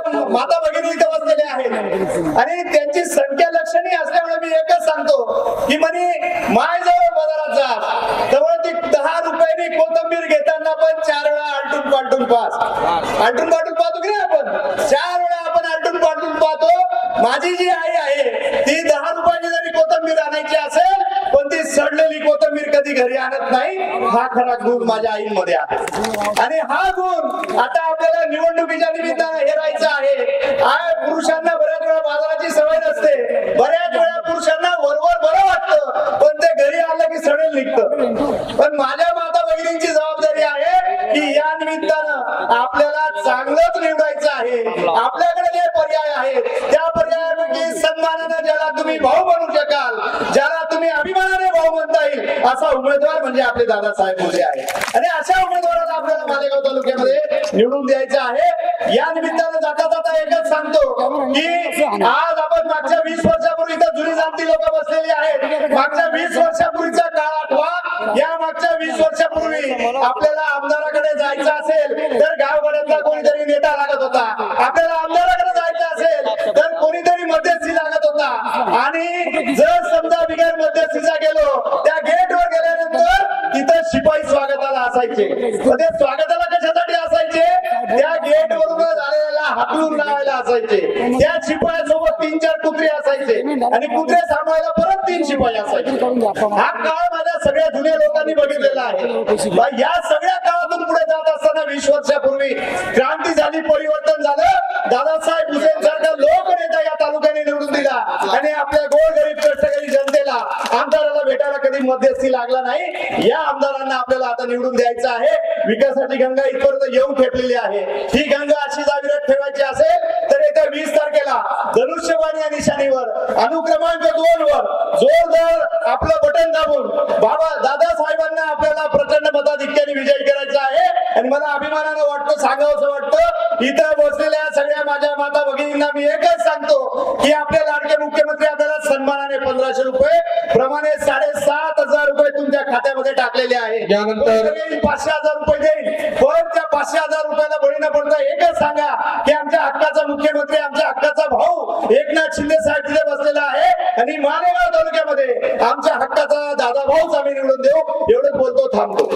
माता भगिनी इथे बसलेले आहेत आणि त्यांची संख्या लक्षणीय असल्यामुळे मी एकच सांगतो की म्हणे मायजवळ बाजारात जा जवळ ती 10 रुपयांनी कोथिंबीर घेताना पण 4 वेळा आलटून पालटून पाहतो की नाही आपण 4 वेळा आपण आलटून पालटून पाहतो। माझी जी आई आहे ती 10 रुपयाची जरी कोथिंबीर आणायची असेल पण ती सडलेली कोथिंबीर कधी घरी आणत नाही। हा खरा गुण माझ्या आईमध्ये आहे आणि हा गुण आता आपल्याला निवडणुकीच्या निमित्तानं हेरायचा आहे। पुरुषांना बऱ्याच वेळा बाजाराची सवय नसते, बऱ्याच वेळा पुरुषांना वरवर बरं वाटतं पण ते घरी आलं की सडेल निघतं। पण माझ्या माता भगिनींची जबाबदारी आहे की या निमित्तानं आपल्याला चांगलंच निवडायचं आहे। आपल्याकडे जे पर्याय आहेत त्या पर्यायापैकी सन्मानानं ज्याला तुम्ही भाऊ बनू शकाल, ज्याला तुम्ही अभिमानाने भाऊ म्हणता येईल असा उमेदवार म्हणजे आपले दादासाहेब भुसे आहे आणि अशा उमेदवाराला आपल्याला मालेगाव तालुक्यामध्ये निवडून द्यायचं आहे। या निमित्तानं जाता जाता एकच सांगतो की आज आपण मागच्या 20 वर्षापूर्वी इथं जुनी जाणती लोक बसलेली आहेत। मागच्या 20 वर्षापूर्वीचा काळ आठवा। या मागच्या 20 वर्षापूर्वी आपल्याला आमदाराकडे जायचं असेल तर गावगाड्यातला कोणीतरी नेता लागत होता, आपल्याला आमदाराकडे जायचं असेल तर कोणीतरी मध्यस्थी लागत होता आणि जर समजा बिगर मध्यस्थीचा गेलो त्या गेटवर गेल्यानंतर तिथं शिपाई स्वागताला असायचे। ते स्वागताला कशासाठी असायचे? त्या गेटवरून झालेला हाकलून लावायला असायचे। त्या शिपायासोबत 3-4 कुत्रे असायचे आणि कुत्रे सांभाळायला परत 3 शिपाई असायचे। हा काळ माझ्या सगळ्या जुन्या लोकांनी बघितलेला आहे। या सगळ्या काळातून पुढे जात असताना 20 वर्षापूर्वी क्रांती झाली, परिवर्तन झालं। दादासाहेब भुसेंसारखा लोकनेता या तालुक्याने निवडून दिला आणि आपल्या गोरगरीब कष्टकरी जनतेला आमदाराला भेटायला कधी मध्यस्थी लागला नाही। या आमदारांना आपल्याला आता निवडून द्यायचं आहे। विकासाची गंगा इथपर्यंत येऊन ठेपलेली आहे। ही गंगा अशी जागृत ठेवायची असेल तर येत्या 20 तारखेला धनुष्यबाण या निशाणीवर अनुक्रमांक 2 वर जोरदार आपलं बटन दाबून बाबा दादासाहेबांना आपल्याला प्रचंड मताधिक्याने विजयी करायचा आहे। आणि मला अभिमानानं वाटतं, सांगावंसं वाटतं, इथं बसलेल्या सगळ्या माझ्या माता भगिनींना मी एकच सांगतो की आपले लाडके मुख्यमंत्री आपल्याला सन्मानाने 1500 रुपये प्रमाणे 7500 रुपये तुमच्या खात्यामध्ये टाकलेले आहे। यानंतर 500,000 रुपये देईल, पण त्या 500,000 रुपयाला बळी न पडता एकच सांगा की आमच्या हक्काचा मुख्यमंत्री, आमच्या हक्काचा भाऊ एकनाथ शिंदे साहेब तिथे बसलेला आहे आणि मालेगाव तालुक्यामध्ये आमच्या हक्काचा दादा भाऊच आम्ही निवडून देऊ। एवढंच बोलतो, थांबतो।